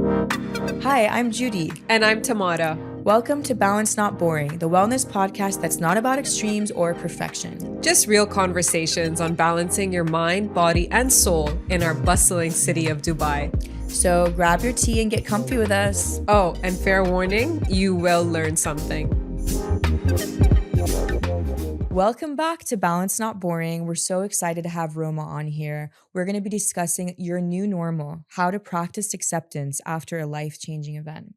Hi, I'm Judy. And I'm Tamara. Welcome to Balance Not Boring, the wellness podcast that's not about extremes or perfection. Just real conversations on balancing your mind, body, and soul in our bustling city of Dubai. So grab your tea and get comfy with us. Oh, and fair warning, you will learn something. Welcome back to Balance Not Boring. We're so excited to have Rohma on here. We're going to be discussing your new normal, how to practice acceptance after a life-changing event.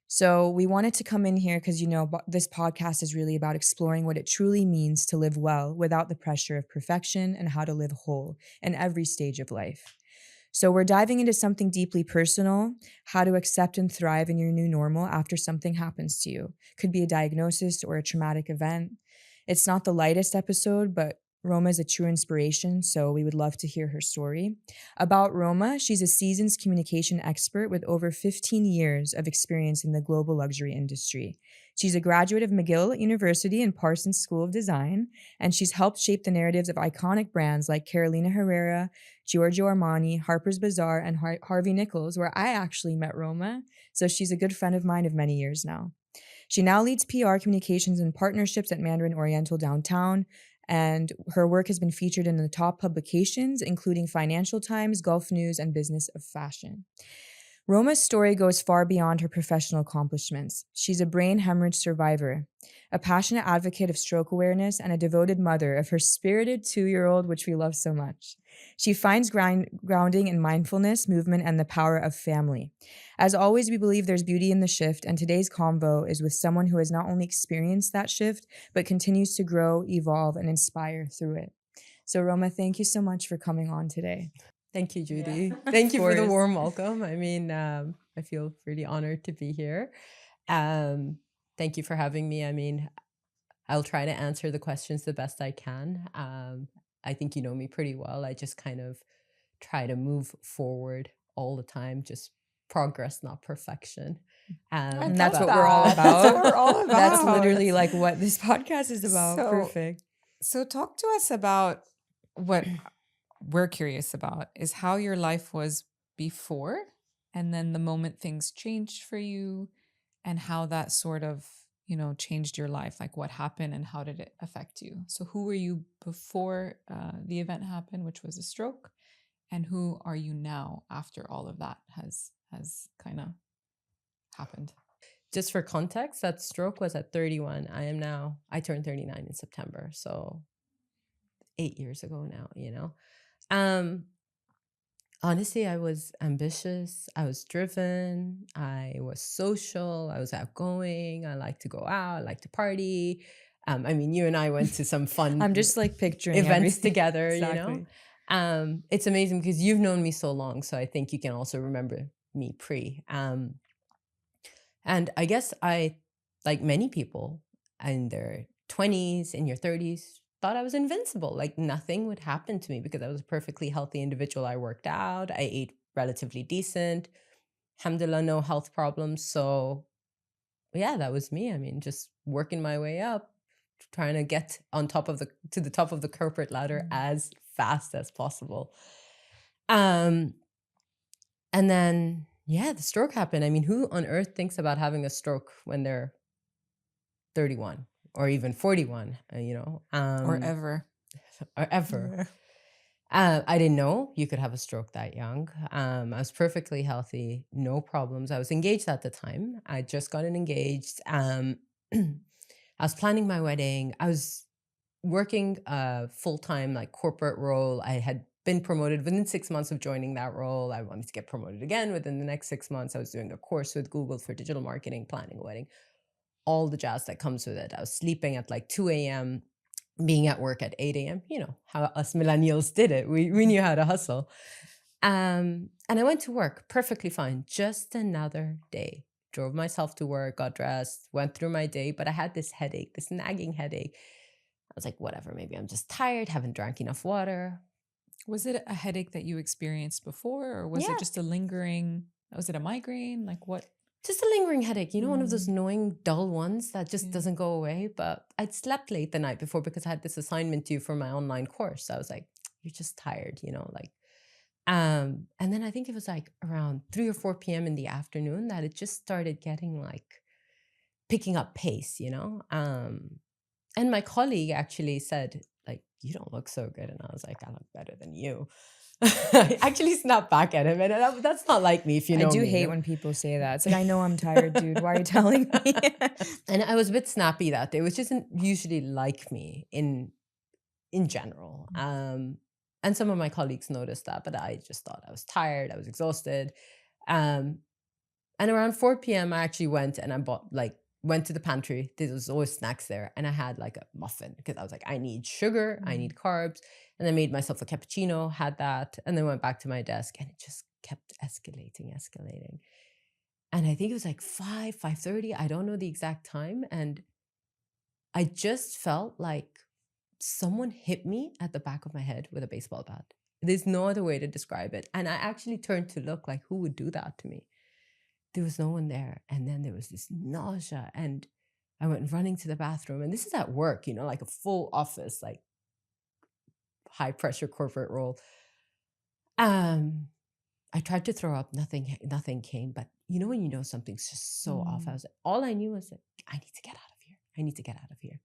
So we wanted to come in here because, this podcast is really about exploring what it truly means to live well without the pressure of perfection and how to live whole in every stage of life. So we're diving into something deeply personal, how to accept and thrive in your new normal after something happens to you. Could be a diagnosis or a traumatic event. It's not the lightest episode, but Rohma is a true inspiration, so we would love to hear her story. About Rohma, she's a seasoned communication expert with over 15 years of experience in the global luxury industry. She's a graduate of McGill University and Parsons School of Design, and she's helped shape the narratives of iconic brands like Carolina Herrera, Giorgio Armani, Harper's Bazaar, and Harvey Nichols, where I actually met Rohma, so she's a good friend of mine of many years now. She now leads PR communications and partnerships at Mandarin Oriental downtown, and her work has been featured in the top publications, including Financial Times, Gulf News, and Business of Fashion. Rohma's story goes far beyond her professional accomplishments. She's a brain hemorrhage survivor, a passionate advocate of stroke awareness, and a devoted mother of her spirited 2-year-old, which we love so much. She finds grounding in mindfulness, movement, and the power of family. As always, we believe there's beauty in the shift, and today's convo is with someone who has not only experienced that shift, but continues to grow, evolve, and inspire through it. So, Rohma, thank you so much for coming on today. Thank you, Judy. Yeah. Thank you for the warm welcome. I mean, I feel really honored to be here. Thank you for having me. I mean, I'll try to answer the questions the best I can. I think you know me pretty well. I just kind of try to move forward all the time, just progress, not perfection. And that's what we're all about. That's what we're all about. That's literally like what this podcast is about. Perfect. So talk to us about what we're curious about is how your life was before and then the moment things changed for you and how that sort of, changed your life. Like what happened and how did it affect you? So who were you before the event happened, which was a stroke? And who are you now after all of that has kind of happened? Just for context, that stroke was at 31. I turned 39 in September. So 8 years ago now, honestly, I was ambitious. I was driven. I was social. I was outgoing. I like to go out. I like to party. I mean, you and I went to some fun I'm just like picturing events everything. together, Exactly. It's amazing because you've known me so long. So I think you can also remember me pre. And I guess I, like many people in their 20s, in your 30s, thought I was invincible. Like nothing would happen to me because I was a perfectly healthy individual. I worked out. I ate relatively decent. Alhamdulillah, no health problems. So yeah, that was me. I mean, just working my way up, trying to get to the top of the corporate ladder as fast as possible. And then, the stroke happened. I mean, who on earth thinks about having a stroke when they're 31? Or even 41, or ever. Or ever. I didn't know you could have a stroke that young. I was perfectly healthy, no problems. I was engaged at the time. I just gotten engaged. I was planning my wedding. I was working a full-time corporate role. I had been promoted within 6 months of joining that role. I wanted to get promoted again within the next 6 months. I was doing a course with Google for digital marketing, planning a wedding. All the jazz that comes with it. I was sleeping at 2 a.m., being at work at 8 a.m. You know, how us millennials did it. We knew how to hustle. And I went to work perfectly fine. Just another day. Drove myself to work, got dressed, went through my day. But I had this headache, this nagging headache. I was like, whatever, maybe I'm just tired, haven't drank enough water. Was it a headache that you experienced before? Or was it just was it a migraine? Like what? Just a lingering headache, one of those annoying, dull ones that just doesn't go away. But I'd slept late the night before because I had this assignment due for my online course. So I was like, you're just tired, And then I think it was like around 3 or 4 p.m. in the afternoon that it just started getting like picking up pace, you know? And my colleague actually said, like, you don't look so good. And I was like, I look better than you. I actually snapped back at him. And that's not like me, if you I know do me, you hate know? when people say that. It's like, I know I'm tired, dude. Why are you telling me? And I was a bit snappy that day, which isn't usually like me in general. And some of my colleagues noticed that, but I just thought I was tired, I was exhausted. Um, and around 4 p.m., I actually went and I went to the pantry. There was always snacks there. And I had like a muffin because I was like, I need sugar, I need carbs. And I made myself a cappuccino, had that, and then went back to my desk and it just kept escalating. And I think it was like 5:30. I don't know the exact time. And I just felt like someone hit me at the back of my head with a baseball bat. There's no other way to describe it. And I actually turned to look like, who would do that to me? There was no one there. And then there was this nausea. And I went running to the bathroom. And this is at work, you know, like a full office, like high pressure corporate role. I tried to throw up, nothing came. But you know, when you know something's just so off, I was like, all I knew was that I need to get out of here. I need to get out of here.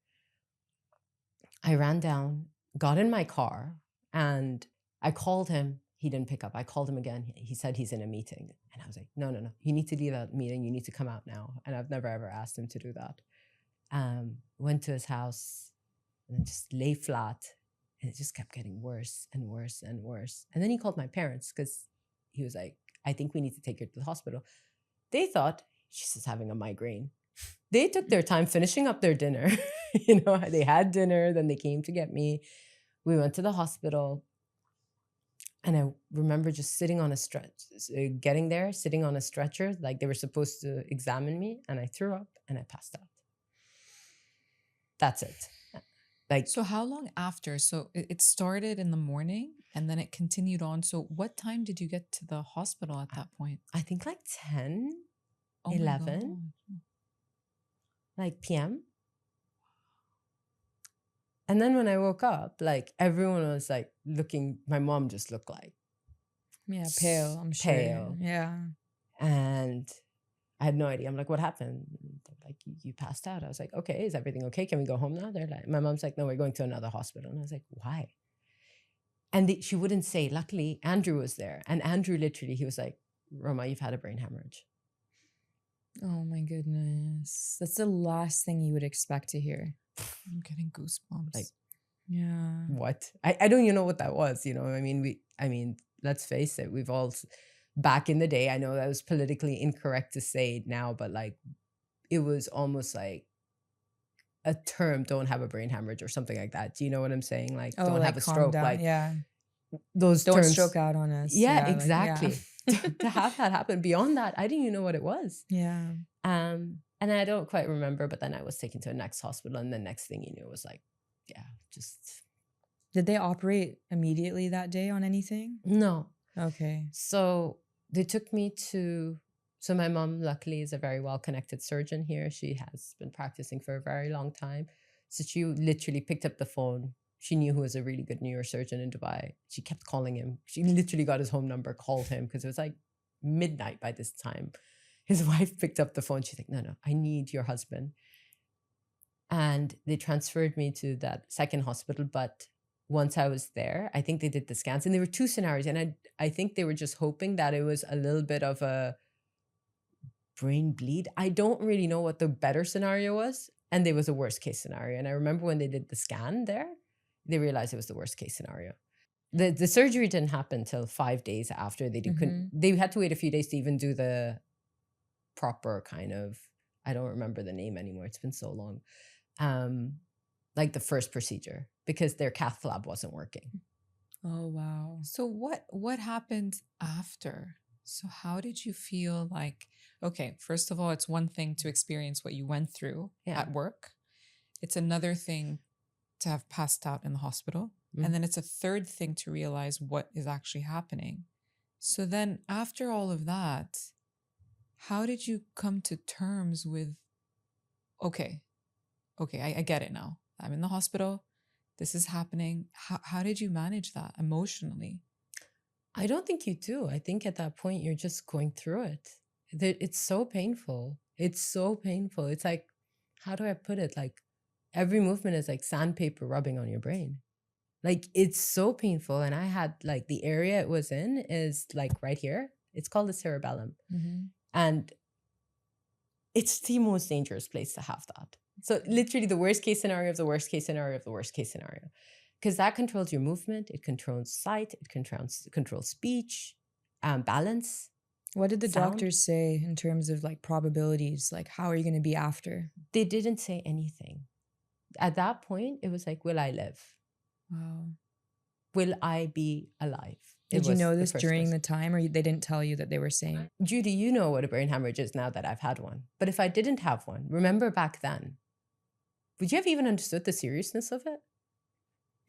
I ran down, got in my car, and I called him. He didn't pick up. I called him again. He said he's in a meeting. And I was like, no. You need to leave that meeting. You need to come out now. And I've never, ever asked him to do that. Went to his house and then just lay flat. And it just kept getting worse and worse and worse. And then he called my parents because he was like, I think we need to take her to the hospital. They thought she's just having a migraine. They took their time finishing up their dinner. You know, they had dinner, then they came to get me. We went to the hospital. And I remember just sitting on a getting there, sitting on a stretcher, like they were supposed to examine me. And I threw up and I passed out. That's it. Like, So how long after? So it started in the morning and then it continued on. So what time did you get to the hospital at that point? I think like 10, Oh my 11, God. like PM. And then when I woke up, like everyone was like looking, my mom just looked like Yeah, pale, I'm sure. pale. Yeah. And I had no idea. I'm like, what happened? They're like, you passed out. I was like, okay, is everything okay? Can we go home now? They're like, my mom's like, no, we're going to another hospital. And I was like, why? And she wouldn't say. Luckily, Andrew was there. And Andrew literally, he was like, Roma, you've had a brain hemorrhage. Oh my goodness. That's the last thing you would expect to hear. I'm getting goosebumps. Like, Yeah. what? I don't even know what that was. You know, I mean, let's face it. We've all, back in the day, I know that was politically incorrect to say now, but like, it was almost like a term, don't have a brain hemorrhage or something like that. Do you know what I'm saying? Like, Oh, don't like have a calm stroke. down. Like, Yeah. those Don't terms. stroke out on us. Yeah, Like, exactly. To have that happen. Beyond that, I didn't even know what it was. Yeah. And I don't quite remember, but then I was taken to a next hospital, and the next thing you knew was like, yeah, just Did they operate immediately that day on anything? no. Okay. So they took me to. So my mom, luckily, is a very well-connected surgeon here. She has been practicing for a very long time. So she literally picked up the phone. She knew who was a really good neurosurgeon in Dubai. She kept calling him. She literally got his home number, called him because it was like midnight by this time. His wife picked up the phone. She's like, no, I need your husband. And they transferred me to that second hospital. But once I was there, I think they did the scans. And there were two scenarios. And I think they were just hoping that it was a little bit of a brain bleed. I don't really know what the better scenario was. And there was a worst case scenario. And I remember when they did the scan there, they realized it was the worst case scenario. The surgery didn't happen until 5 days after. They had to wait a few days to even do the proper kind of, I don't remember the name anymore. It's been so long. Like the first procedure, because their cath lab wasn't working. Oh, wow. So what happened after? So how did you feel like, okay, first of all, it's one thing to experience what you went through at work. It's another thing to have passed out in the hospital. And then it's a third thing to realize what is actually happening. So then after all of that, how did you come to terms with, okay, I get it now. I'm in the hospital. This is happening. How did you manage that emotionally? I don't think you do. I think at that point you're just going through it. It's so painful. It's so painful. It's like, how do I put it? Like every movement is like sandpaper rubbing on your brain. Like it's so painful. And I had like the area it was in is like right here. It's called the cerebellum. And it's the most dangerous place to have that. So literally the worst case scenario of the worst case scenario of the worst case scenario. Because that controls your movement, it controls sight, it controls speech, balance. What did the Sound? doctors say in terms of like probabilities? Like, how are you going to be after? They didn't say anything. At that point, it was like, will I live? Wow. Will I be alive? Did you know this during the time, or they didn't tell you that they were saying? Judy, you know what a brain hemorrhage is now that I've had one. But if I didn't have one, remember back then, would you have even understood the seriousness of it?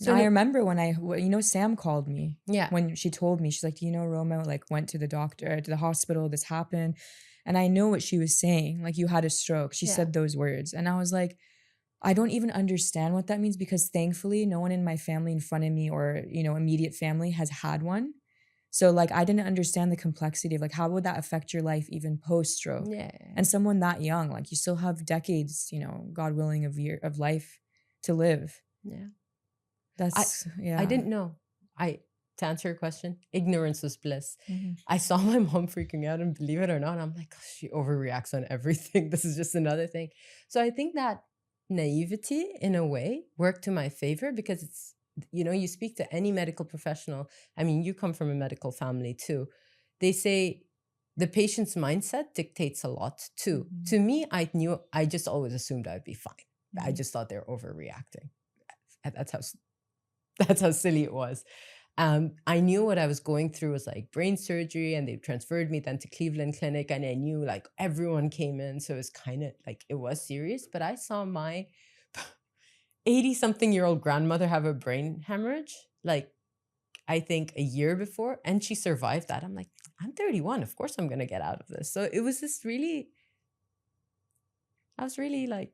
So I remember when Sam called me. Yeah. When she told me, she's like, Roma like went to the doctor, to the hospital, this happened. And I know what she was saying. Like, you had a stroke. She said those words. And I was like, I don't even understand what that means, because thankfully no one in my family in front of me or, immediate family has had one. So like, I didn't understand the complexity of like, how would that affect your life even post-stroke? Yeah. And someone that young, like you still have decades, God willing, of life to live. Yeah. I didn't know. To answer your question, ignorance was bliss. I saw my mom freaking out, and believe it or not, I'm like, oh, she overreacts on everything. This is just another thing. So I think that naivety, in a way, worked to my favor, because it's, you speak to any medical professional. I mean, you come from a medical family too. They say the patient's mindset dictates a lot too. To me, I just always assumed I'd be fine. I just thought they're overreacting. That's how silly it was. I knew what I was going through was like brain surgery, and they transferred me then to Cleveland Clinic, and I knew like everyone came in. So it was kind of like, it was serious, but I saw my 80-something-year-old grandmother have a brain hemorrhage, like I think a year before, and she survived that. I'm like, I'm 31. Of course I'm going to get out of this. So it was I was really like,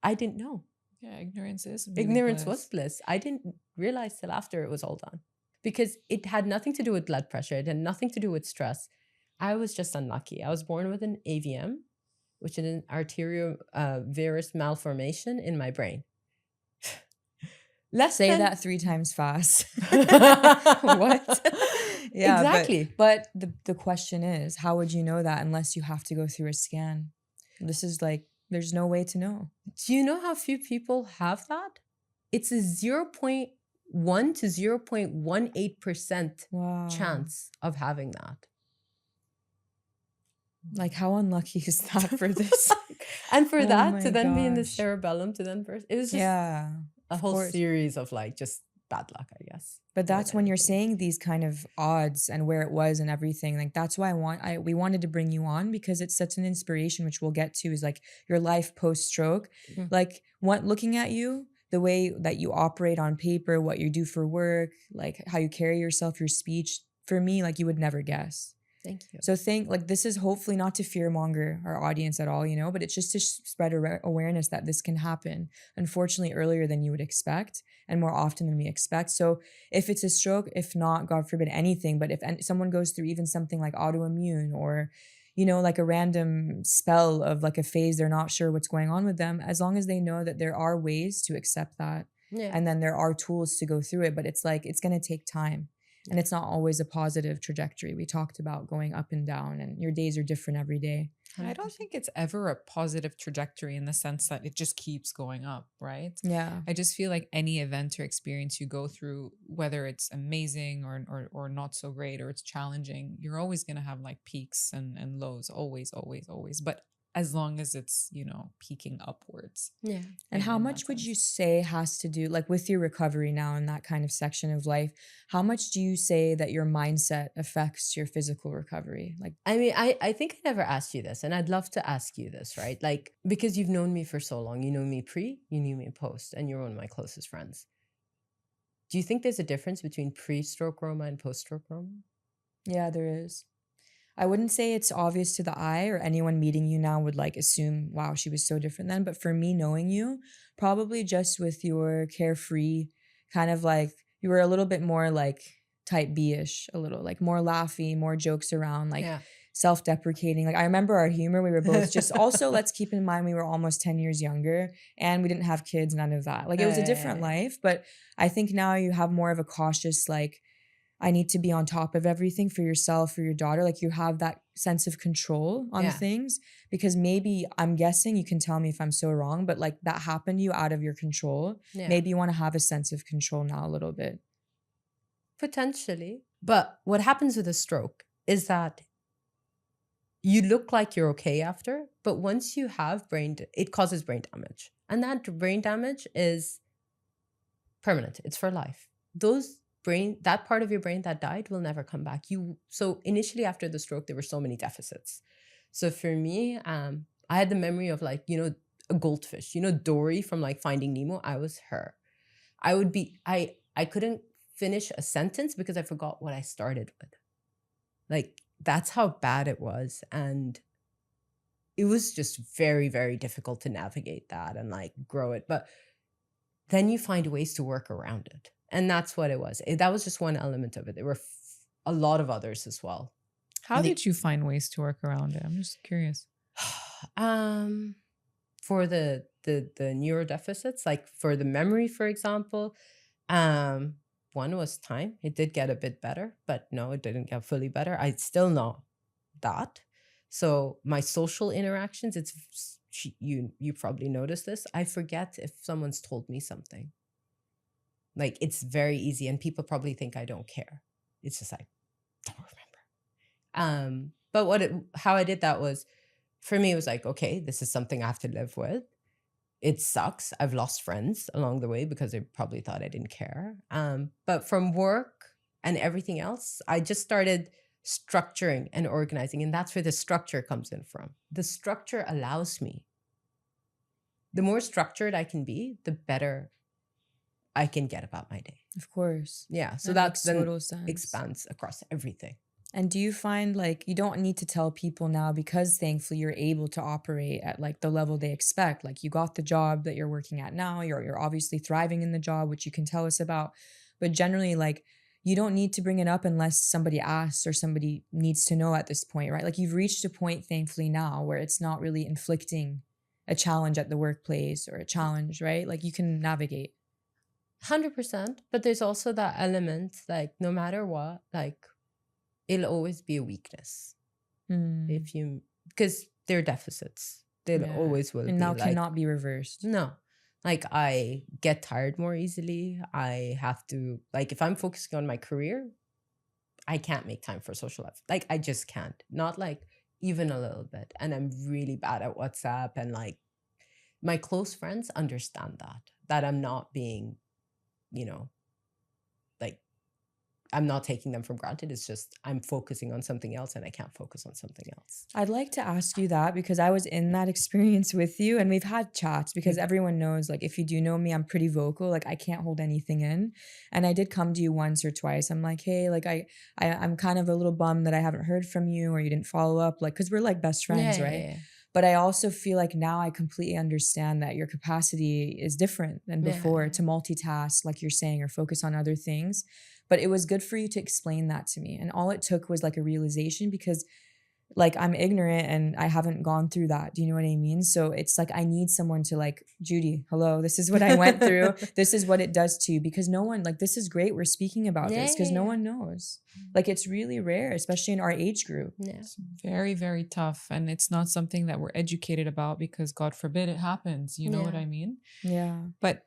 I didn't know. Yeah, ignorance Was bliss. I didn't realize till after it was all done, because it had nothing to do with blood pressure. It had nothing to do with stress. I was just unlucky. I was born with an AVM, which is an arteriovenous malformation in my brain. Say that 3 times fast. What? Yeah, exactly. But the question is, how would you know that unless you have to go through a scan? This is like, there's no way to know. Do you know how few people have that? It's a 0.1 to 0.18% chance of having that. Like, how unlucky is that for this? And for that to then be in the cerebellum to then burst. It was just a whole series of like just bad luck, I guess. But that's when you're saying these kind of odds and where it was and everything. Like, that's why we wanted to bring you on, because it's such an inspiration, which we'll get to, is like your life post-stroke. Like, looking at you, the way that you operate on paper, what you do for work, like how you carry yourself, your speech, for me, like, you would never guess. Thank you. So this is hopefully not to fearmonger our audience at all, but it's just to spread awareness that this can happen, unfortunately, earlier than you would expect and more often than we expect. So if it's a stroke, if not, God forbid, anything, but if someone goes through even something like autoimmune or, like a random spell of like a phase, they're not sure what's going on with them, as long as they know that there are ways to accept that. Yeah. And then there are tools to go through it, but it's like, it's going to take time. And it's not always a positive trajectory. We talked about going up and down, and your days are different every day. 100%. I don't think it's ever a positive trajectory in the sense that it just keeps going up, right? Yeah. I just feel like any event or experience you go through, whether it's amazing or not so great, or it's challenging, you're always going to have like peaks and lows, always. But as long as it's, peaking upwards. Yeah. And how much would you say has to do, like with your recovery now in that kind of section of life, how much do you say that your mindset affects your physical recovery? Like, I mean, I think I never asked you this, and I'd love to ask you this, right? Like, because you've known me for so long, you know me pre, you knew me post, and you're one of my closest friends. Do you think there's a difference between pre-stroke Rohma and post-stroke Rohma? Yeah, there is. I wouldn't say it's obvious to the eye, or anyone meeting you now would like assume, wow, she was so different then. But for me, knowing you, probably just with your carefree kind of like, you were a little bit more like type B-ish a little, like more laughy, more jokes around, like Yeah. self-deprecating. Like I remember our humor, we were both just also let's keep in mind we were almost 10 years younger and we didn't have kids, none of that. Like it was a different life, but I think now you have more of a cautious, like, I need to be on top of everything for yourself, for your daughter. Like you have that sense of control on Yeah. things because maybe I'm guessing you can tell me if I'm so wrong, but like that happened to you out of your control. Yeah. Maybe you want to have a sense of control now a little bit. Potentially. But what happens with a stroke is that you look like you're okay after, but once you have it causes brain damage. And that brain damage is permanent. It's for life. That part of your brain that died will never come back. So initially after the stroke, there were so many deficits. So for me, I had the memory of like, a goldfish, Dory from like Finding Nemo. I was her. I couldn't finish a sentence because I forgot what I started with. Like that's how bad it was. And it was just very, very difficult to navigate that and like grow it. But then you find ways to work around it. And that's what it was. That was just one element of it. There were a lot of others as well. How did you find ways to work around it? I'm just curious. For the neurodeficits, like for the memory, for example, one was time. It did get a bit better, but no, it didn't get fully better. I still know that. So my social interactions, you probably noticed this. I forget if someone's told me something. Like it's very easy, and people probably think I don't care. It's just like, don't remember. But how I did that was, for me, it was like, okay, this is something I have to live with. It sucks. I've lost friends along the way because they probably thought I didn't care. But from work and everything else, I just started structuring and organizing. And that's where the structure comes in from. The structure allows me. The more structured I can be, the better I can get about my day. Of course. Yeah. So That that makes then total sense. expands across everything. And do you find like you don't need to tell people now because thankfully you're able to operate at like the level they expect? Like you got the job that you're working at now, you're obviously thriving in the job, which you can tell us about. But generally, like you don't need to bring it up unless somebody asks or somebody needs to know at this point, right? Like you've reached a point, thankfully, now where it's not really inflicting a challenge at the workplace or a challenge, right? Like you can navigate. 100%. But there's also that element, like no matter what, like it'll always be a weakness because they're deficits. They'll always will and be. now like, cannot be reversed. No. Like I get tired more easily. I have to, like if I'm focusing on my career, I can't make time for social life. Like I just can't. Not like even a little bit. And I'm really bad at WhatsApp, and like my close friends understand that I'm not being, like I'm not taking them for granted. It's just I'm focusing on something else and I can't focus on something else. I'd like to ask you that because I was in that experience with you and we've had chats because everyone knows, like, if you do know me, I'm pretty vocal. Like, I can't hold anything in. And I did come to you once or twice. I'm like, hey, like, I'm kind of a little bummed that I haven't heard from you or you didn't follow up. Like, because we're like best friends, right? Yeah. But I also feel like now I completely understand that your capacity is different than before to multitask, like you're saying, or focus on other things. But it was good for you to explain that to me. And all it took was like a realization because like I'm ignorant and I haven't gone through that. Do you know what I mean? So it's like I need someone to like, Judy, hello, this is what I went through. This is what it does to you. Because no one, like, this is great. We're speaking about this because no one knows. Like it's really rare, especially in our age group. Yeah. It's very, very tough. And it's not something that we're educated about because God forbid it happens. You know what I mean? Yeah. But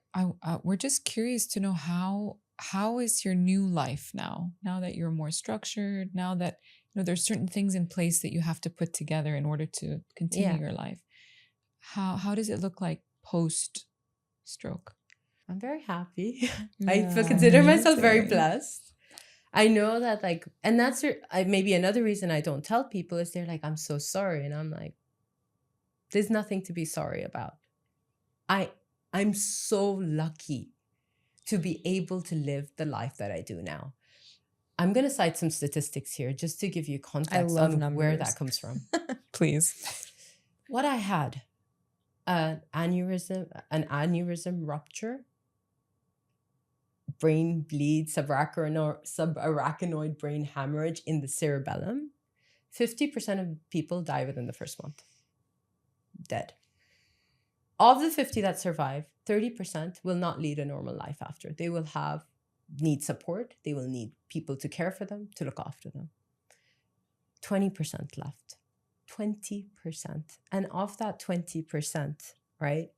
we're just curious to know how is your new life now that you're more structured, now that there's certain things in place that you have to put together in order to continue your life. How does it look like post stroke? I'm very happy. I consider myself very blessed. I know that like, and that's maybe another reason I don't tell people is they're like, I'm so sorry. And I'm like, there's nothing to be sorry about. I'm so lucky to be able to live the life that I do now. I'm going to cite some statistics here just to give you context on where that comes from. Please. What I had, an aneurysm rupture brain bleed, subarachnoid brain hemorrhage in the cerebellum, 50% of people die within the first month. Dead. Of the 50 that survive, 30% will not lead a normal life after. They will need support. They will need people to care for them, to look after them. 20% left. 20%. And of that 20%, right,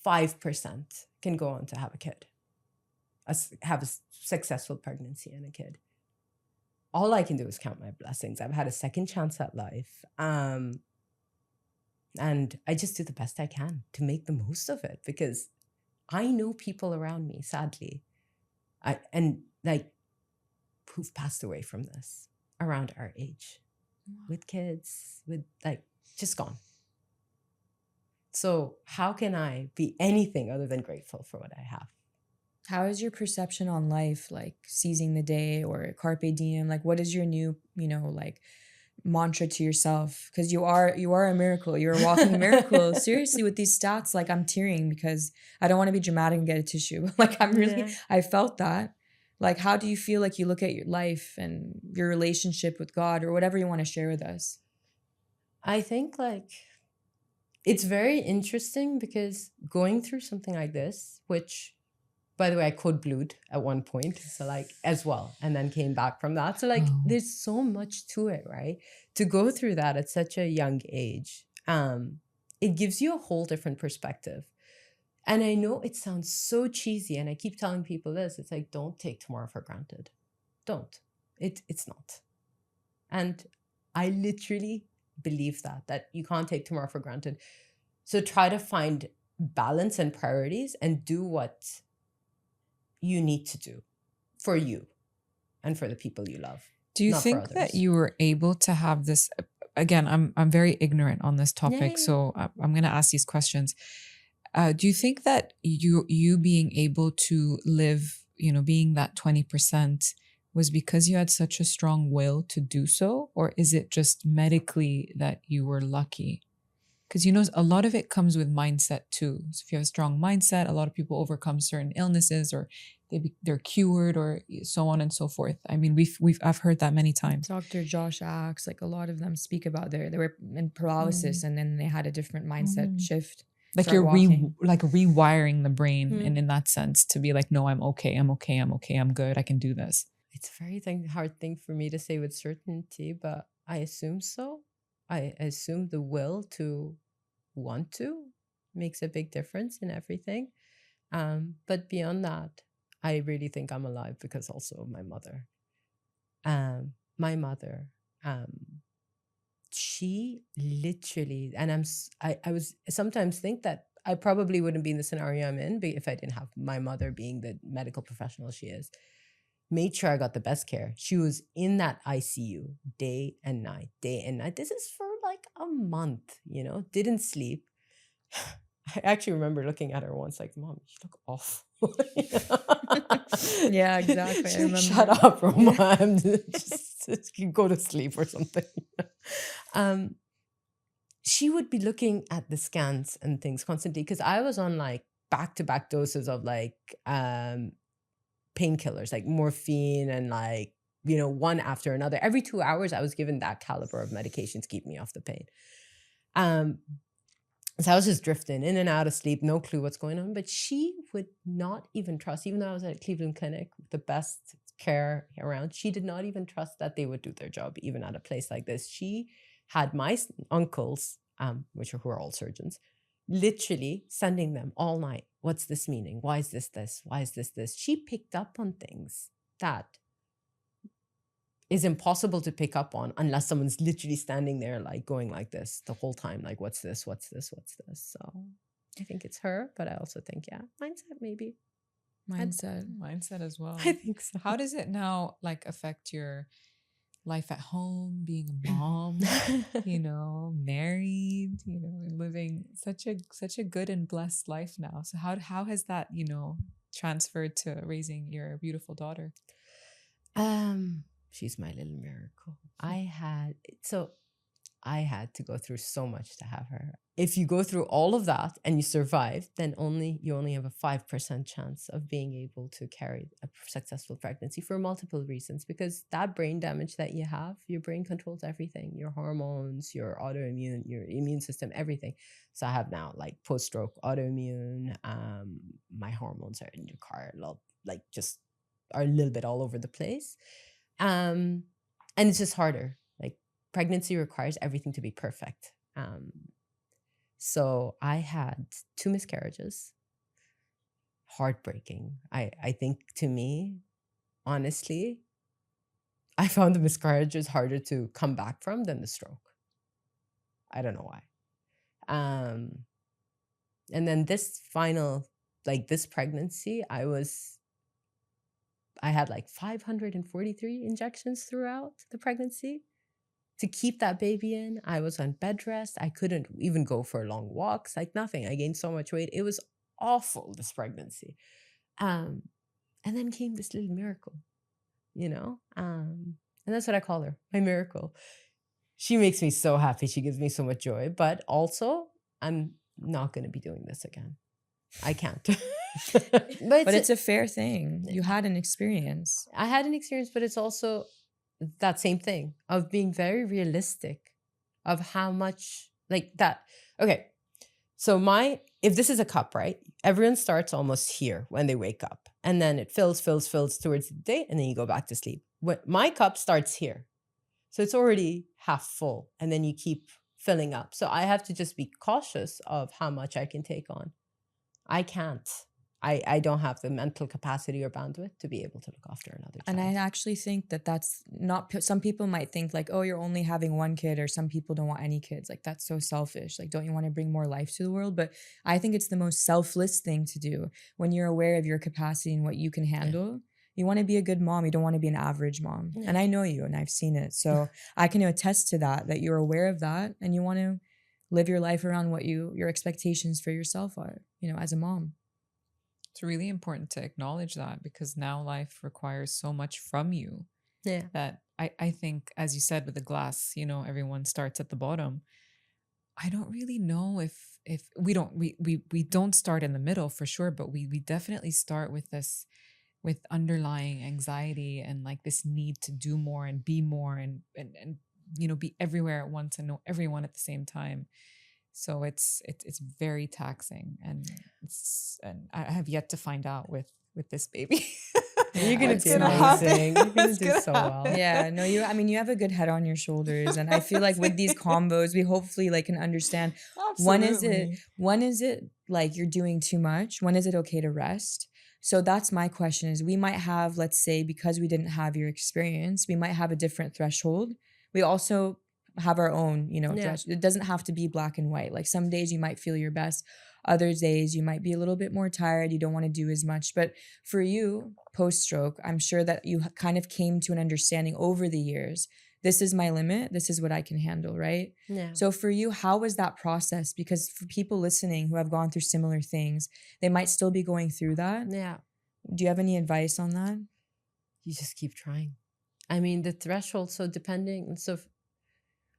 5% can go on to have a kid, have a successful pregnancy and a kid. All I can do is count my blessings. I've had a second chance at life. And I just do the best I can to make the most of it, because I know people around me, sadly, who've passed away from this around our age, with kids, with just gone. So how can I be anything other than grateful for what I have? How is your perception on life, like seizing the day or carpe diem? Like, what is your new, mantra to yourself? Because you are a miracle. You're a walking miracle. Seriously, with these stats, like, I'm tearing because I don't want to be dramatic and get a tissue. Like, I felt that. Like, how do you feel like you look at your life and your relationship with God, or whatever you want to share with us? I think it's very interesting, because going through something like this, which, by the way, I code blued at one point, so as well, and then came back from that. So there's so much to it, right? To go through that at such a young age, it gives you a whole different perspective. And I know it sounds so cheesy, and I keep telling people this. It's like, don't take tomorrow for granted. Don't. It's not. And I literally believe that you can't take tomorrow for granted. So try to find balance and priorities and do what you need to do for you and for the people you love. Do you think that you were able to have this? Again, I'm very ignorant on this topic, so I'm going to ask these questions. Do you think that you being able to live, being that 20%, was because you had such a strong will to do so, or is it just medically that you were lucky? Because a lot of it comes with mindset too. So if you have a strong mindset, a lot of people overcome certain illnesses, or they're cured, or so on and so forth. I mean, I've heard that many times. Dr. Josh Axe, a lot of them speak about they were in paralysis, and then they had a different mindset shift. Like you're rewiring the brain, and in that sense, to be like, no, I'm okay, I'm good, I can do this. It's a very hard thing for me to say with certainty, but I assume so. I assume the will to want to makes a big difference in everything. But beyond that, I really think I'm alive because also of my mother. My mother, she literally, and I was sometimes think that I probably wouldn't be in the scenario I'm in if I didn't have my mother, being the medical professional she is, made sure I got the best care. She was in that ICU day and night. This is for a month, didn't sleep. I actually remember looking at her once Mom, you look awful. Yeah, exactly. I remember. Shut up, Rohma. Just go to sleep or something. She would be looking at the scans and things constantly, because I was on back-to-back doses of painkillers, morphine, and one after another. Every 2 hours, I was given that caliber of medication to keep me off the pain. So I was just drifting in and out of sleep, no clue what's going on. But she would not even trust, even though I was at a Cleveland clinic, the best care around, she did not even trust that they would do their job, even at a place like this. She had my uncles, who are all surgeons, literally sending them all night. What's this meaning? Why is this this? Why is this this? She picked up on things that is impossible to pick up on unless someone's literally standing there going like this the whole time. What's this? What's this? What's this? So I think it's her, but I also think, mindset maybe. Mindset as well. I think so. How does it now affect your life at home, being a mom, married, living such a good and blessed life now? So how has that, transferred to raising your beautiful daughter? She's my little miracle. I had to go through so much to have her. If you go through all of that and you survive, then you only have a 5% chance of being able to carry a successful pregnancy for multiple reasons. Because that brain damage that you have, your brain controls everything, your hormones, your autoimmune, your immune system, everything. So I have now like post-stroke autoimmune. My hormones are in the car, like just are a little bit all over the place. And it's just harder. Like pregnancy requires everything to be perfect. So I had 2 miscarriages. Heartbreaking. I think to me, honestly, I found the miscarriages harder to come back from than the stroke. I don't know why. And then this pregnancy, I had like 543 injections throughout the pregnancy. To keep that baby in, I was on bed rest. I couldn't even go for long walks, like nothing. I gained so much weight. It was awful, this pregnancy. And then came this little miracle, and that's what I call her, my miracle. She makes me so happy. She gives me so much joy, but also I'm not going to be doing this again. I can't. But it's a fair thing. You had an experience. I had an experience, but it's also that same thing of being very realistic of how much like that. Okay. So if this is a cup, right? Everyone starts almost here when they wake up, and then it fills towards the day, and then you go back to sleep. My cup starts here. So it's already half full, and then you keep filling up. So I have to just be cautious of how much I can take on. I can't. I don't have the mental capacity or bandwidth to be able to look after another child. And I actually think that that's not, some people might think like, oh, you're only having one kid, or some people don't want any kids. Like, that's so selfish. Like, don't you want to bring more life to the world? But I think it's the most selfless thing to do when you're aware of your capacity and what you can handle. Yeah. You want to be a good mom. You don't want to be an average mom. Yeah. And I know you, and I've seen it. So I can attest to that you're aware of that, and you want to live your life around what your expectations for yourself are, as a mom. It's really important to acknowledge that, because now life requires so much from you. Yeah. That I think, as you said with the glass, everyone starts at the bottom. I don't really know if we don't start in the middle for sure, but we definitely start with underlying anxiety and like this need to do more and be more and be everywhere at once and know everyone at the same time. So it's very taxing, and I have yet to find out with this baby. You're gonna do amazing. You're gonna do so well. Yeah, no, you have a good head on your shoulders, and I feel like with these combos, we hopefully can understand. Absolutely. When is it like you're doing too much? When is it okay to rest? So that's my question. Is we might have, let's say, because we didn't have your experience, we might have a different threshold. We also have our own, it doesn't have to be black and white. Like some days you might feel your best. Other days you might be a little bit more tired. You don't want to do as much. But for you, post-stroke, I'm sure that you kind of came to an understanding over the years. This is my limit. This is what I can handle, right? Yeah. So for you, how was that process? Because for people listening who have gone through similar things, they might still be going through that. Yeah. Do you have any advice on that? You just keep trying. I mean, the threshold, so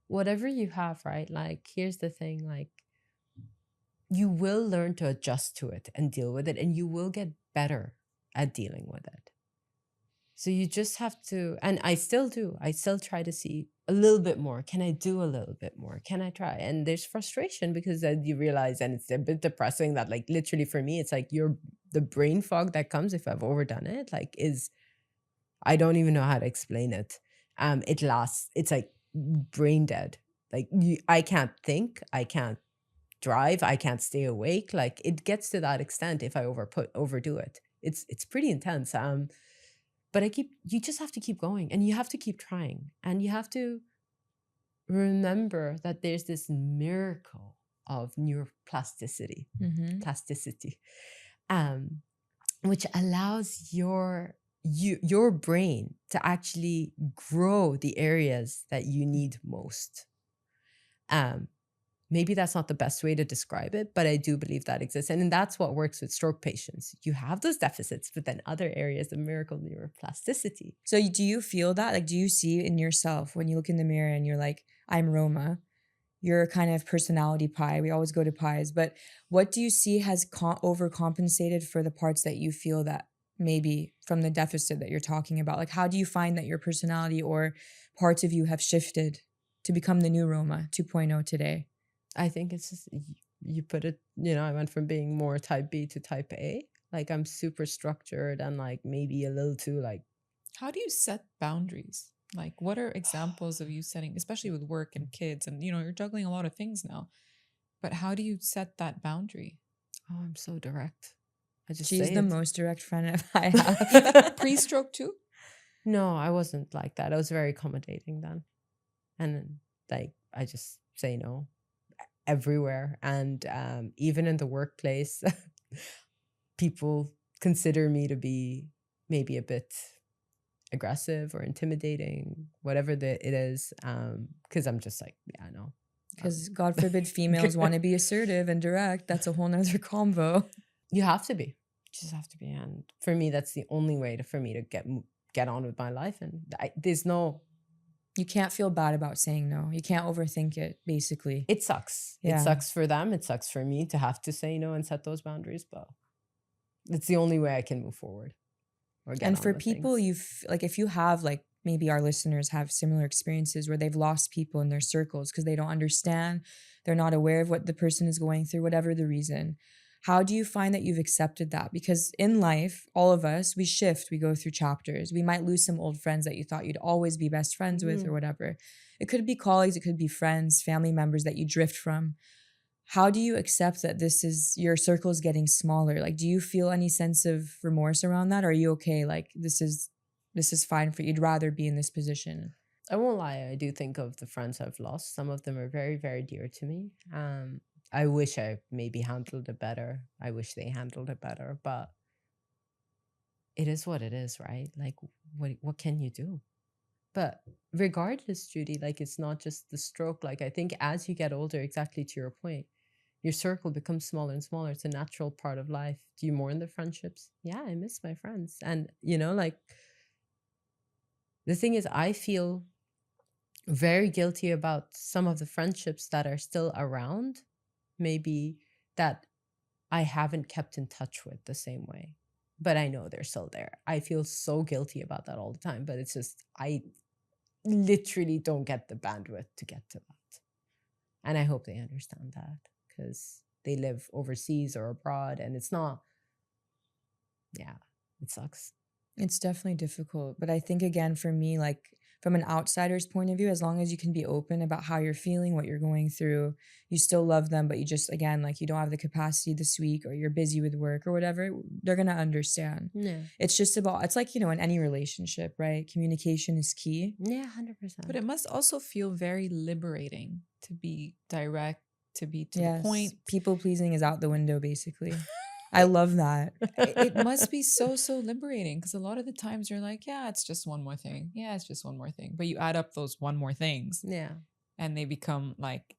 whatever you have, right? Like, here's the thing, like, you will learn to adjust to it and deal with it, and you will get better at dealing with it. So you just have to, and I still do. I still try to see a little bit more. Can I do a little bit more? Can I try? And there's frustration because you realize, and it's a bit depressing that, like, literally for me, it's like the brain fog that comes if I've overdone it, like, I don't even know how to explain it. It lasts. It's like brain dead. Like I can't think. I can't drive. I can't stay awake. Like it gets to that extent if I overdo it. It's pretty intense. But you just have to keep going, and you have to keep trying, and you have to remember that there's this miracle of neuroplasticity, plasticity, which allows your brain to actually grow the areas that you need most. Maybe that's not the best way to describe it, but I do believe that exists. And that's what works with stroke patients. You have those deficits, but then other areas, the miracle neuroplasticity. So do you feel that? Like, do you see in yourself when you look in the mirror and you're like, I'm Rohma, your kind of personality pie. We always go to pies, but what do you see has overcompensated for the parts that you feel that maybe from the deficit that you're talking about? Like, how do you find that your personality or parts of you have shifted to become the new Roma 2.0 today? I think it's just, you put it, I went from being more type B to type A. Like, I'm super structured and like maybe a little too like. How do you set boundaries? Like, what are examples of you setting, especially with work and kids, and you're juggling a lot of things now, but how do you set that boundary? Oh, I'm so direct. I just She's say the it. most direct friend I have. Pre-stroke too? No, I wasn't like that. I was very accommodating then. And like, I just say no everywhere. And even in the workplace, people consider me to be maybe a bit aggressive or intimidating, whatever it is. Because I'm just like, yeah, no. Because God forbid females want to be assertive and direct. That's a whole nother combo. You have to be. You just have to be. And for me, that's the only way for me to get on with my life. And there's no. You can't feel bad about saying no. You can't overthink it, basically. It sucks. Yeah. It sucks for them. It sucks for me to have to say no and set those boundaries. But it's the only way I can move forward. And for people, like if you have like maybe our listeners have similar experiences where they've lost people in their circles because they don't understand, they're not aware of what the person is going through, whatever the reason. How do you find that you've accepted that? Because in life, all of us, we shift, we go through chapters. We might lose some old friends that you thought you'd always be best friends with or whatever. It could be colleagues, it could be friends, family members that you drift from. How do you accept that this is your circle is getting smaller? Like, do you feel any sense of remorse around that? Or are you okay? Like, this is fine for you. You'd rather be in this position. I won't lie. I do think of the friends I've lost. Some of them are very, very dear to me. I wish I maybe handled it better. I wish they handled it better, but it is what it is, right? Like, what can you do? But regardless, Judy, like, it's not just the stroke. Like, I think as you get older, exactly to your point, your circle becomes smaller and smaller. It's a natural part of life. Do you mourn the friendships? Yeah, I miss my friends. And, like, the thing is, I feel very guilty about some of the friendships that are still around, maybe that I haven't kept in touch with the same way. But I know they're still there. I feel so guilty about that all the time. But it's just, I literally don't get the bandwidth to get to that. And I hope they understand that because they live overseas or abroad and it's not, it sucks. It's definitely difficult. But I think, again, for me, like from an outsider's point of view, as long as you can be open about how you're feeling, what you're going through, you still love them, but you just, again, like you don't have the capacity this week or you're busy with work or whatever, they're going to understand. Yeah. It's just about, it's like, in any relationship, right? Communication is key. Yeah, 100%. But it must also feel very liberating to be direct, to be to the point. People pleasing is out the window, basically. I love that. It must be so, so liberating because a lot of the times you're like, yeah, it's just one more thing. Yeah, it's just one more thing. But you add up those one more things. Yeah. And they become like,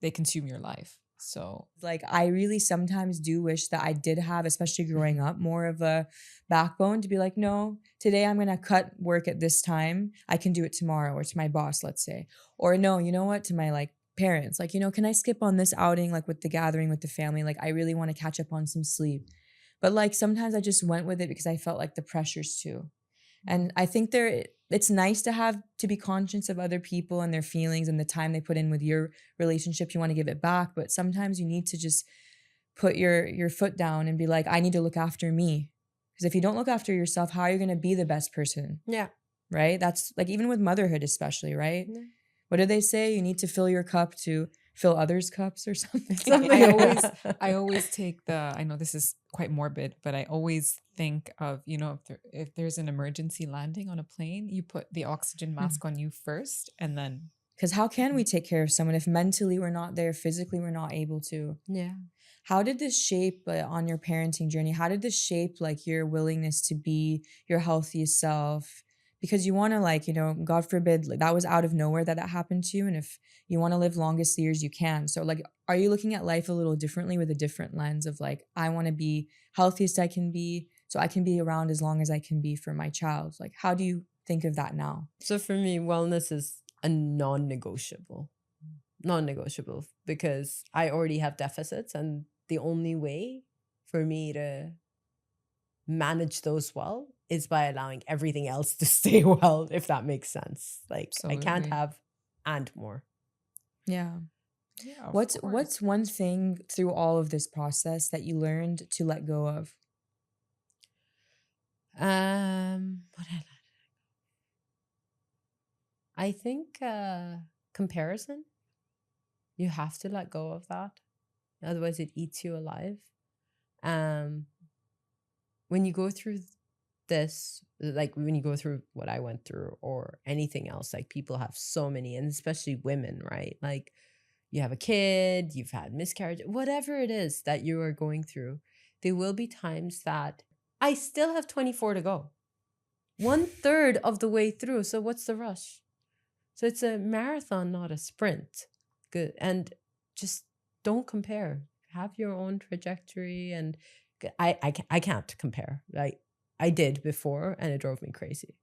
they consume your life. So like, I really sometimes do wish that I did have, especially growing up, more of a backbone to be like, no, today I'm going to cut work at this time. I can do it tomorrow, or to my boss, let's say. Or no, you know what, to my like parents, like, can I skip on this outing, like with the gathering with the family? Like, I really want to catch up on some sleep. But like, sometimes I just went with it because I felt like the pressures too. And I think it's nice to be conscious of other people and their feelings and the time they put in with your relationship. You want to give it back, but sometimes you need to just put your foot down and be like, I need to look after me. Because if you don't look after yourself, how are you going to be the best person? Yeah. Right? That's like, even with motherhood especially, right? Yeah. What do they say? You need to fill your cup to fill others' cups or something. I always take I know this is quite morbid, but I always think of, if there's an emergency landing on a plane, you put the oxygen mask on you first and then. Because how can we take care of someone if mentally we're not there, physically we're not able to? Yeah. How did this shape on your parenting journey? How did this shape like your willingness to be your healthiest self? Because you want to, like, God forbid, like, that was out of nowhere that happened to you. And if you want to live longest years, you can. So like, are you looking at life a little differently with a different lens of like, I want to be healthiest I can be so I can be around as long as I can be for my child? Like, how do you think of that now? So for me, wellness is a non-negotiable. non-negotiable, because I already have deficits, and the only way for me to manage those well is by allowing everything else to stay well, if that makes sense. Like I can't Absolutely. have and more. Yeah. Yeah, of What's course. one thing through all of this process that you learned to let go of? What I think comparison. You have to let go of that. Otherwise it eats you alive. Um when you go through this, like when you go through what I went through or anything else, like people have so many, and especially women, right? Like you have a kid, you've had miscarriage, whatever it is that you are going through, there will be times that I still have 24 to go. 1/3 of the way through. So what's the rush? So it's a marathon, not a sprint. Good. And just don't compare. Have your own trajectory. And I can't compare. Like I did before, and it drove me crazy.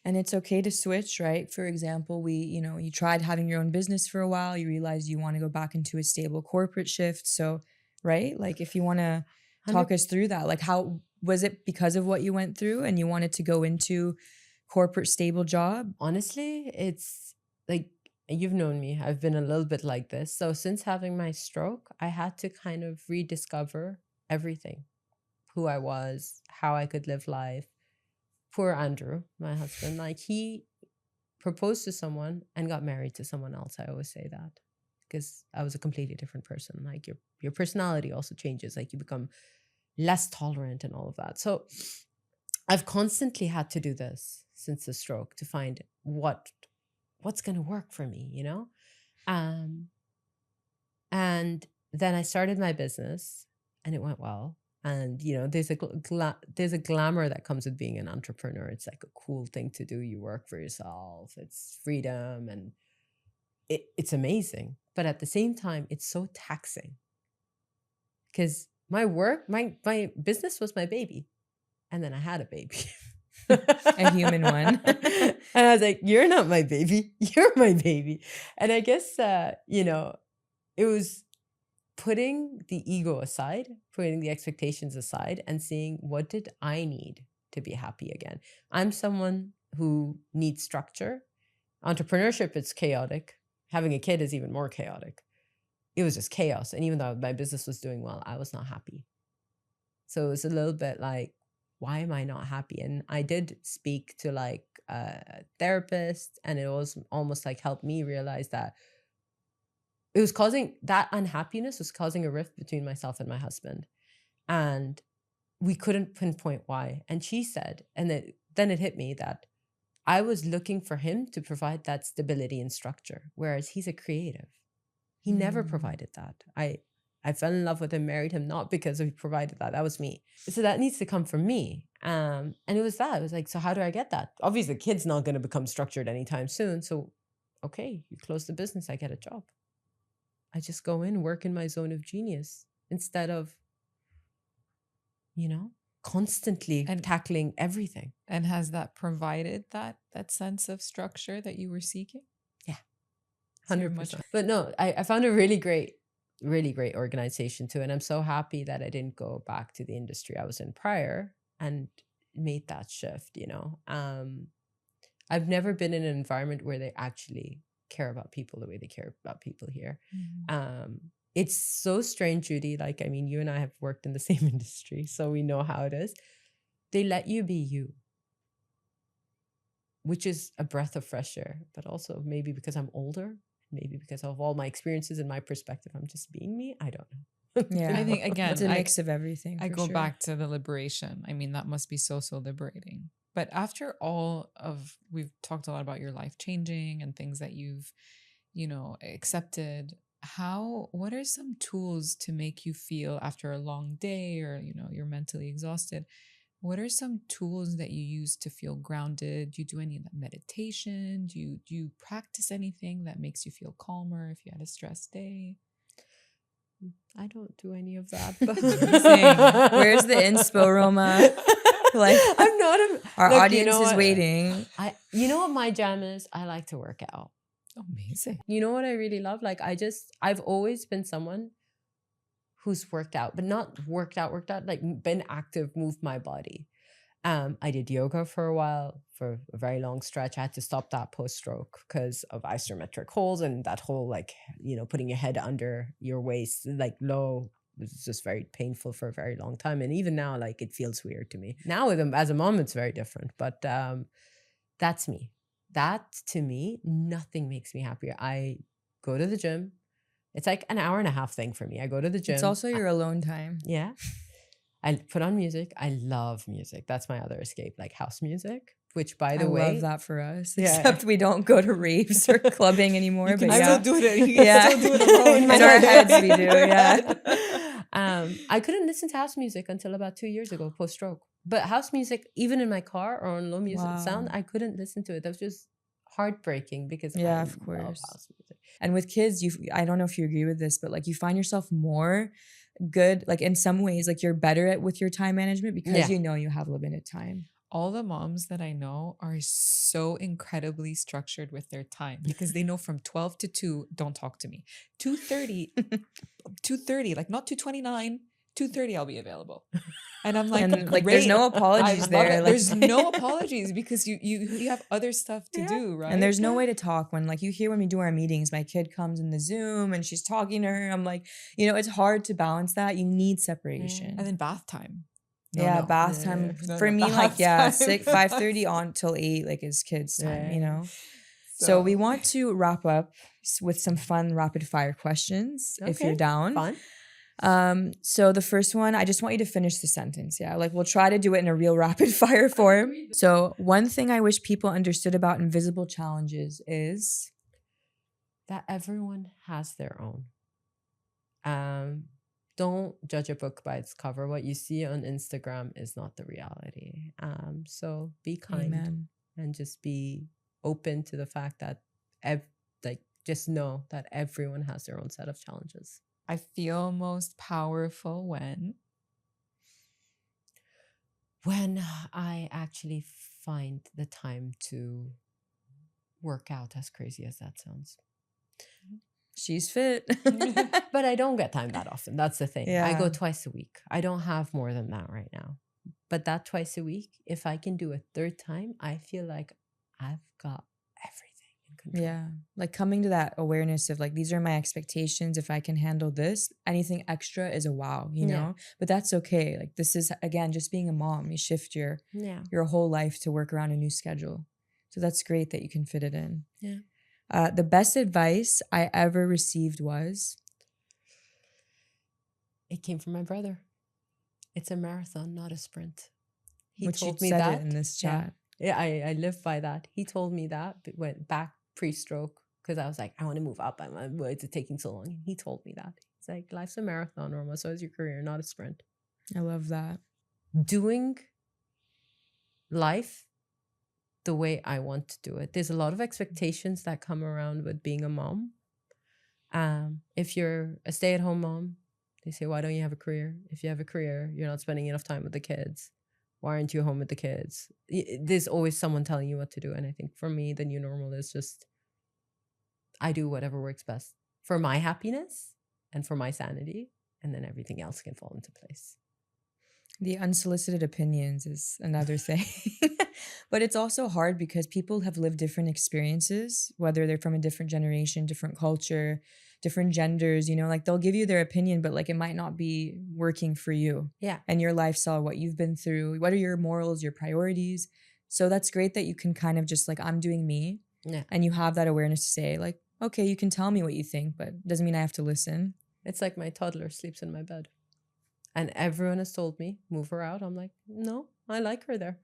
And it's okay to switch, right? For example, you tried having your own business for a while, you realized you want to go back into a stable corporate shift. So, right? Like if you want to 100. talk us through that, like how was it because of what you went through and you wanted to go into corporate stable job? Honestly, it's like you've known me. I've been a little bit like this. So since having my stroke, I had to kind of rediscover everything, who I was, how I could live life. Poor Andrew, my husband, like he proposed to someone and got married to someone else. I always say that because I was a completely different person. Like your personality also changes. Like you become less tolerant and all of that. So I've constantly had to do this since the stroke to find what's going to work for me, you know? And then I started my business and it went well. And there's a glamour that comes with being an entrepreneur. It's like a cool thing to do. You work for yourself. It's freedom, and it's amazing. But at the same time, it's so taxing because my business was my baby, and then I had a baby, A human one. and I was like, "You're not my baby. You're my baby." And I guess it was putting the ego aside, putting the expectations aside, and seeing what did I need to be happy again. I'm someone who needs structure. Entrepreneurship, it's chaotic. Having a kid is even more chaotic. It was just chaos. And even though my business was doing well, I was not happy. So it was a little bit like, why am I not happy? And I did speak to like a therapist, and it was almost like helped me realize that it was causing that unhappiness was causing a rift between myself and my husband. And we couldn't pinpoint why. And she said, and then it hit me that I was looking for him to provide that stability and structure, whereas he's a creative. He never provided that. I fell in love with him, married him, not because he provided that. That was me. So that needs to come from me. And it was that. It was like, so how do I get that? Obviously, the kid's not going to become structured anytime soon. So, okay, you close the business, I get a job. I just go in, work in my zone of genius instead of, constantly tackling everything. And has that provided that sense of structure that you were seeking? Yeah, So you're 100%. But no, I found a really great organization too. And I'm so happy that I didn't go back to the industry I was in prior and made that shift, I've never been in an environment where they actually care about people the way they care about people here. It's so strange, Judy. Like, I mean, you and I have worked in the same industry, so we know how it is. They let you be you, which is a breath of fresh air, but also maybe because I'm older, maybe because of all my experiences and my perspective, I'm just being me. I don't know. Yeah. I think, again, It's a mix of everything. I for go sure. back to the liberation. I mean, that must be so liberating. But after we've talked a lot about your life changing and things that you've, accepted. What are some tools to make you feel after a long day or, you're mentally exhausted? What are some tools that you use to feel grounded? Do you do any meditation? Do you practice anything that makes you feel calmer if you had a stressed day? I don't do any of that. Where's the inspo, Rohma? Like, I'm not our look, audience is waiting. You know what my jam is? I like to work out. Amazing. You know what I really love? Like I've always been someone who's worked out, but not worked out, like been active, moved my body. I did yoga for a while, for a very long stretch. I had to stop that post-stroke because of isometric holds and that whole putting your head under your waist, like low, was just very painful for a very long time. And even now, like it feels weird to me. Now as a mom, it's very different. But that's me. That to me, nothing makes me happier. I go to the gym. It's like an hour and a half thing for me. I go to the gym. It's also your alone time. Yeah. I put on music. I love music. That's my other escape, like house music, which by the way. I love that for us. Yeah. Except we don't go to raves or clubbing anymore. You can But still yeah. do it. You Yeah. can still do it alone. In our heads we do, yeah. I couldn't listen to house music until about 2 years ago, post-stroke. But house music, even in my car or on low music sound, I couldn't listen to it. That was just heartbreaking because Yeah, I of love course. house music. And with kids, I don't know if you agree with this, but like you find yourself more good, like in some ways, like you're better at with your time management because Yeah. you know you have limited time. All the moms that I know are so incredibly structured with their time because they know from 12 to 2, don't talk to me. 2:30, like not 2:29, 2:30 I'll be available. And I'm like, And like there's great. no I apologies love there. it. Like, There's no apologies because you have other stuff to do, right? and there's no way to talk when like you hear when we do our meetings, my kid comes in the Zoom and she's talking to her. I'm like, it's hard to balance that. You need separation. And then bath time. Bath time No, for no, me, bath like time. 5:30 on till 8, like is kids time, Yeah. So we want to wrap up with some fun rapid fire questions if you're Okay, down. Fun. So the first one, I just want you to finish the sentence. Yeah. Like we'll try to do it in a real rapid fire form. So one thing I wish people understood about invisible challenges is That everyone has their own. Don't judge a book by its cover. What you see on Instagram is not the reality. So be kind amen. and just be open to the fact that just know that everyone has their own set of challenges. I feel most powerful When I actually find the time to work out, as crazy as that sounds. She's fit. But I don't get time that often. That's the thing. I go Yeah. twice a week. I don't have more than that right now. But that twice a week, if I can do a third time, I feel like I've got everything in control. Yeah. Like coming to that awareness of like, these are my expectations. If I can handle this, anything extra is a wow, you Yeah. know? But that's okay. Like this is, again, just being a mom. You shift your whole life to work around a new schedule. So that's great that you can fit it in. Yeah. The best advice I ever received was? It came from my brother. It's a marathon, not a sprint. He Which told you me said that it in this Yeah. chat. Yeah, I live by that. He told me that went back pre-stroke because I was like, I want to move up. Why is it taking so long? And he told me that. He's like, life's a marathon, Rohma. So is your career, not a sprint. I love that. Doing life the way I want to do it. There's a lot of expectations that come around with being a mom. If you're a stay-at-home mom, they say, why don't you have a career? If you have a career, you're not spending enough time with the kids. Why aren't you home with the kids? There's always someone telling you what to do. And I think for me, the new normal is just, I do whatever works best for my happiness and for my sanity. And then everything else can fall into place. The unsolicited opinions is another thing. But it's also hard because people have lived different experiences, whether they're from a different generation, different culture, different genders, like they'll give you their opinion, but like it might not be working for you. Yeah. And your lifestyle, what you've been through, what are your morals, your priorities. So that's great that you can kind of just like, I'm doing me. Yeah. And you have that awareness to say like, okay, you can tell me what you think, but it doesn't mean I have to listen. It's like my toddler sleeps in my bed. And everyone has told me, move her out. I'm like, no, I like her there.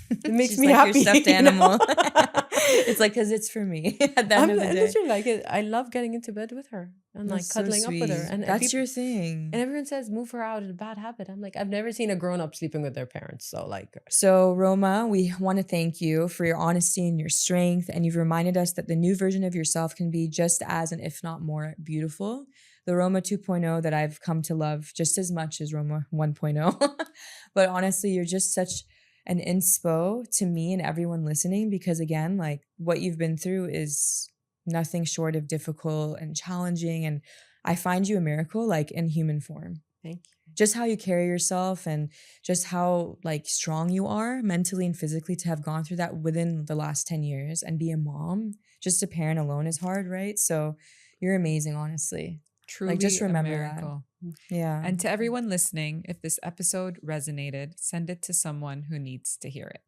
It makes She's me like happy. your stuffed you know? animal. It's like, because it's for me at the end of the day. Literally like it. I love getting into bed with her and like That's so cuddling up with her. sweet. And that's people, your thing. and everyone says, move her out, it's a bad habit. I'm like, I've never seen a grown-up sleeping with their parents. So like. So Roma, we want to thank you for your honesty and your strength. And you've reminded us that the new version of yourself can be just as, and if not more, beautiful. The Roma 2.0 that I've come to love just as much as Roma 1.0. But honestly, you're just such an inspo to me and everyone listening, because again, like what you've been through is nothing short of difficult and challenging. And I find you a miracle, like in human form. Thank you. Just how you carry yourself and just how like strong you are mentally and physically to have gone through that within the last 10 years and be a mom. Just a parent alone is hard, right? So you're amazing, honestly. Truly just a remember that. miracle. Yeah. And to everyone listening, if this episode resonated, send it to someone who needs to hear it.